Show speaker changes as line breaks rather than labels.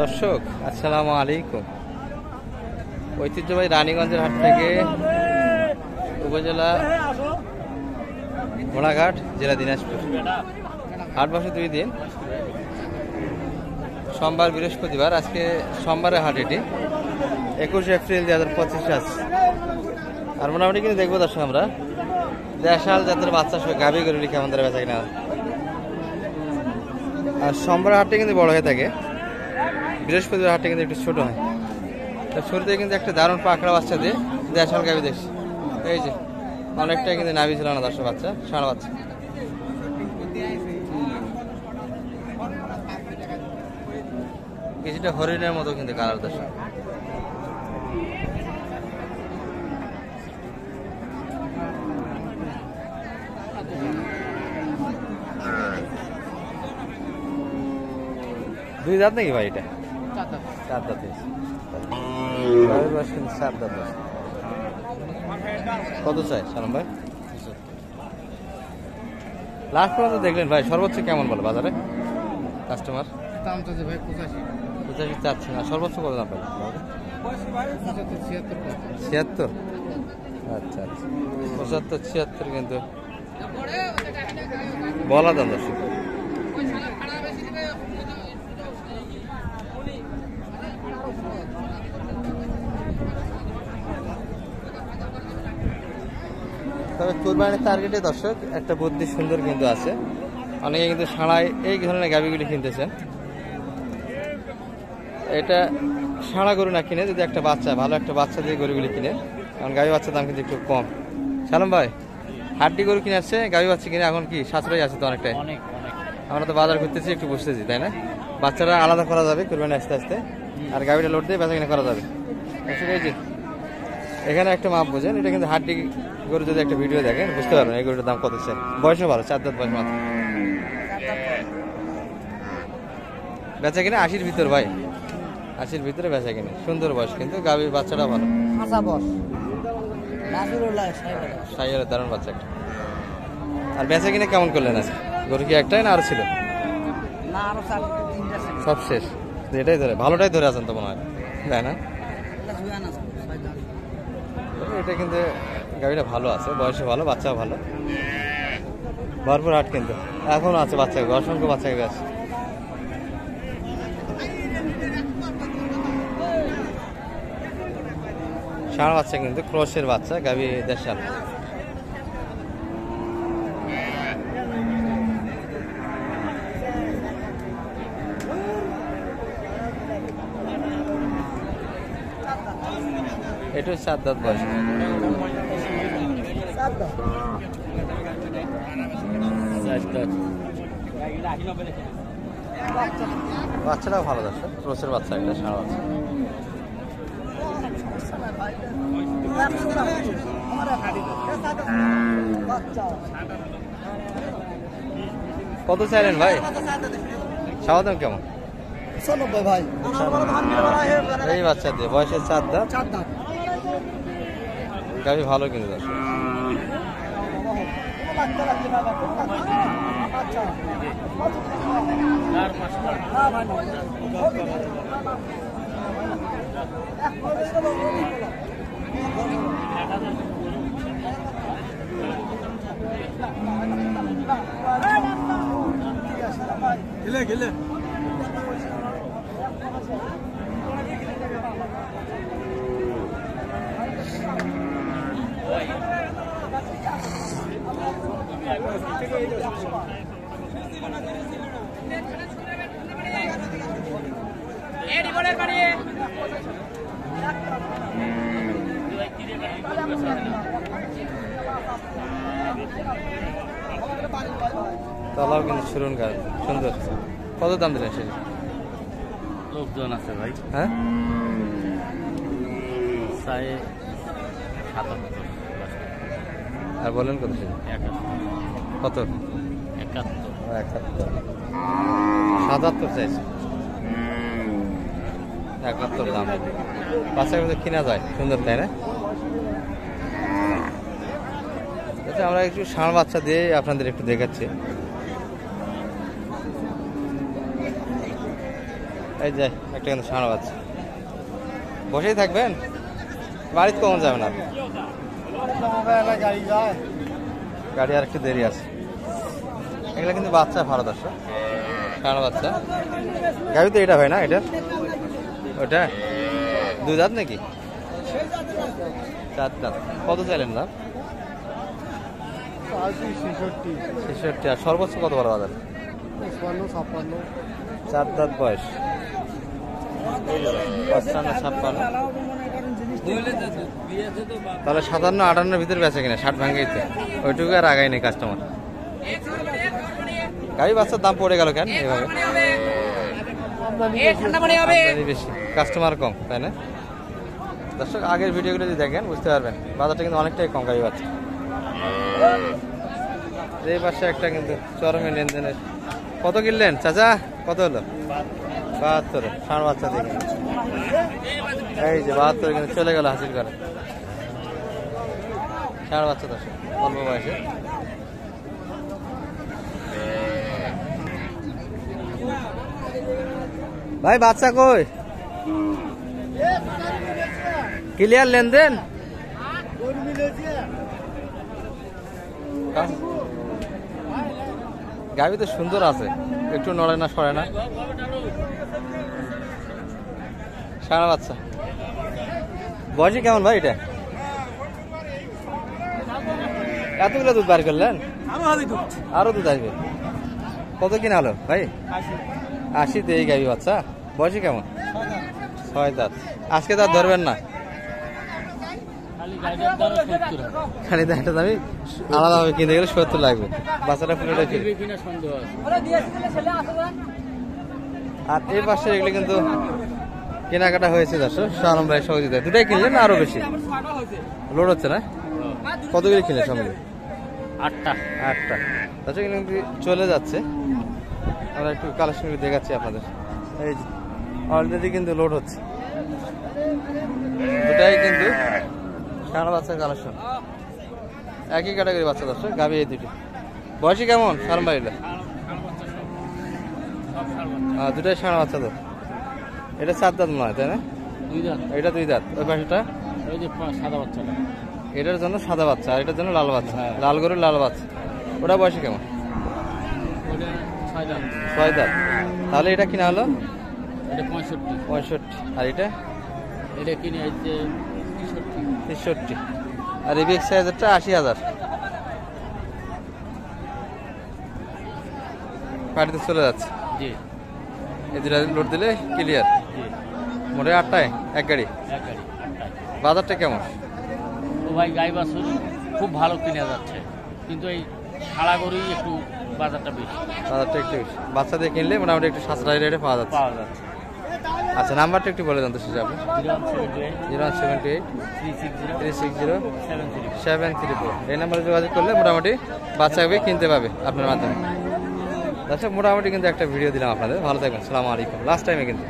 দর্শক আসসালামু আলাইকুম। ঐতিহ্যবাহী রানীগঞ্জের হাট থেকে উপজেলা ঘোড়াঘাট, জেলা দিনাজপুর। হাট বসে 2 দিন, সোমবার বৃহস্পতিবার। আজকে সোমবারের হাট, এটি 21 এপ্রিল 2025 আছে। আর মোটামুটি কিন্তু দেখবো দর্শক আমরা দেশাল জাতের বাচ্চা সহ গাভী গরুটি কেমন ধরে বেচা কিনা। আর সোমবার হাটটা কিন্তু বড় হয়ে থাকে, বৃহস্পতিবার হাটটা কিন্তু একটু ছোট হয়। তো শুরুতে কিন্তু একটা দারুণ পাকড়া বাচ্চা দিয়ে দেশাল গাভী দেখছি। এই যে অনেকটাই কিন্তু নাভি ছিল না দর্শক, বাচ্চা ষাঁড় বাচ্চা। কিছুটা হরিণের মতো কিন্তু কালার দর্শক। দুই দাঁত নাকি ভাই? এটা চার দাঁত। কত চাই সালাম ভাই? লাস্ট পর্যন্ত দেখলেন ভাই, সর্বোচ্চ কেমন বলে বাজারে কাস্টমার?
দাম চাচ্ছে ভাই 85
চাচ্ছে না, সর্বোচ্চ কত দাম পাবেন? 76। আচ্ছা আচ্ছা, 75 76 কিন্তু বলা দাম দর্শক। তবে কুরবানির টার্গেটে দর্শক একটা বুদ্ধি সুন্দর কিন্তু আছে। অনেকে কিন্তু ষাঁড়ায় এই ধরনের গাভীগুলি কিনতেছেন। এটা ষাঁড়া গরু না কিনে যদি একটা বাচ্চা, ভালো একটা বাচ্চা দিয়ে গরুগুলি কিনে, কারণ গাভী বাচ্চার দাম কিন্তু একটু কম। সালাম ভাই, হাড্ডি গরু কিনে আসছে, গাভী বাচ্চা কিনে এখন কি সাশ্রয় আছে তো অনেকটাই। আমরা তো বাজার করতেছি, একটু বুঝতেছি তাই না? বাচ্চারা আলাদা করা যাবে কুরবানি আস্তে আস্তে, আর গাভীটা লোড দিয়ে বেচা কিনা করা যাবে। এখানে একটা মাপ বোঝেন, এটা কিন্তু হাড্ডি গরু। যদি একটা ভিডিও দেখেন বুঝতে পারবেন এই গরুটার দাম কত চাই। বয়সও ভালো, 4 দাঁত বয়স মাত্র। বেচা কিনা 80-র ভিতর ভাই, 80-র ভিতরে বেচা কিনা। সুন্দর বয়স কিন্তু, গাভীর বাচ্চাটা ভালো। সাইয়ের দারুণ বাচ্চা একটা। আর বেচা কিনা কেমন করলেন আজকে? গরু কি একটাই না আরো ছিল? সব শেষ। এটাই ধরে, ভালোটাই ধরে আছেন তো মনে হয়, তাই না? এটা কিন্তু গাড়িটা ভালো আছে, বয়সে ভালো, বাচ্চাও ভালো, ভরপুর হাট কিন্তু এখনো আছে। বাচ্চা অসংখ্য বাচ্চা গাভী আছে। ষাঁড় বাচ্চা কিন্তু, ক্রসের বাচ্চা, গাভী দেশাল। এটা 7 দাঁত বয়স। বাচ্চাটাও ভালো যাচ্ছে, ক্রসের বাচ্চা, একটা ষাঁড় বাচ্চা। কত চাইলেন ভাই? চাওয়া দাম কেমন?
96 ভাই।
এই বাচ্চা দিয়ে, বয়সের 4 দাঁত, গাভী ভালো কিন্তু দর্শক।
গেলে
তালাও কিন্তু শুরুন গাছ সুন্দর। কত দাম দিলেন সেটা?
লোকজন আছে ভাই।
হ্যাঁ,
77।
আর বলেন কত সেটা? কত?
71।
77 চাইছে। 71 দাম। বাচ্চা কিন্তু কিনা যায় সুন্দর, তাই না? আচ্ছা, আমরা একটু ষাঁড় বাচ্চা দিয়ে আপনাদের একটু দেখাচ্ছি। এই যে একটা কিন্তু ষাঁড় বাচ্চা, বসেই থাকবেন, বাড়িতে কখন যাবেন আর?
গাড়ি যায়।
গাড়ি আর একটু দেরি আছে। এগুলো কিন্তু বাচ্চা ভালো দর্শক, ষাঁড় বাচ্চা। গাড়ি তো এটা হয় না, এটা ওটা 2 দাঁত নাকি? 4 দাঁত। কত চাইলেন দাম? 66। আর সর্বোচ্চ কত বড় বাজার?
56
4 দাঁত বয়স, 55 56। তাহলে 57 58 ভিতরে বেচে কিনা, 60 ভাঙেইতে ওইটুকু আর আগাই নেই কাস্টমার। গাড়ি বাচ্চার দাম পড়ে গেল কেন এভাবে? আমদানি বেশি, কাস্টমার কম, তাই না দর্শক? আগের ভিডিওগুলো যদি দেখেন বুঝতে পারবেন বাজারটা কিন্তু অনেকটাই কম গাড়ি বাচ্চা। এই পাশে একটা কিন্তু চরমে লেনদেনের। কত কিনলেন চাচা? কত হলো? 72। ষাঁড় বাচ্চা দেখে এই যে 72 কিন্তু চলে গেল হাসিল করে। ষাঁড় বাচ্চা দর্শক, অল্প বয়সে। ভাই বাচ্চা কই? ক্লিয়ার লেনদেন? গাভী তো সুন্দর আছে, একটু নড়ে না সরে না। ষাঁড় বাচ্চা বয়সে কেমন ভাই এটা? এতগুলো দুধ বার করলেন? আরো দুধ আসবে। কত কিনা হলো ভাই? 80 এই গাভী বাচ্চা। বয়সে কেমন? 6 দাঁত। আজকে দাঁত ধরবেন না? খালি দাঁতটা দামি আলাদাভাবে কিনতে গেলে 70 লাগবে। বাচ্চাটা পুরোটা আর এই পাশে এগুলো কিন্তু কেনাকাটা হয়েছে দর্শক শালম ভাই সহযোগিতা। দুটাই কিনলেন না আরো বেশি? লোড হচ্ছে না? কতগুলি কিনলেন সঙ্গে?
8টা।
দর্শক কিন্তু চলে যাচ্ছে, আমরা একটু কালেকশন দেখাচ্ছি আপনাদের। এই অলরেডি কিন্তু লোড হচ্ছে, দুটাই কিন্তু ষাঁড় বাচ্চার কালেকশন, একই ক্যাটাগরি বাচ্চা দর্শক। গাভী এই দুটি। বয়সে কেমন শালম ভাই? দুটাই ষাঁড় বাচ্চা তো। এটা 4 দাঁত নয় তাই না?
2 দাঁত।
এটা 2 দাঁত। ওই পাশেটা
ওই যে সাদা বাচ্চাটা,
এটার জন্য সাদা বাচ্চা আর এটার জন্য লাল বাচ্চা। লাল গরুর লাল বাচ্চা। ওটা বয়সে কেমন?
ওটা 6 দাঁত।
6 দাঁত। তাহলে এটা কিনা হলো?
এটা 65।
আর এটা
কিনে হচ্ছে
63। আর এই বিগ সাইজেরটা 80,000। বাড়িতে চলে যাচ্ছে।
জি
এই দুটা লোড দিলে ক্লিয়ার।
জি।
মোটে 8টায় এক গাড়ি।
এক গাড়ি 8টায়।
বাজারটা কেমন?
তো ভাই গাই বাছুর খুব ভালো কিনে যাচ্ছে, কিন্তু এই সারা গরুই একটু বাজারটা বেশি।
বাজারটা একটু বেশি। বাচ্চা দিয়ে কিনলে মোটামুটি একটু সাশ্রয়ী রেটে পাওয়া যাচ্ছে। আচ্ছা নাম্বারটা একটু বলে দেন তো সেটা আপনি। 0178 360 734। এই নাম্বারে যোগাযোগ করলে মোটামুটি বাচ্চা কিনতে পাবে আপনার মাধ্যমে। দর্শক মোটামুটি কিন্তু একটা ভিডিও দিলাম আপনাদের। ভালো থাকবেন, সালাম আলাইকুম। লাস্ট টাইমে কিন্তু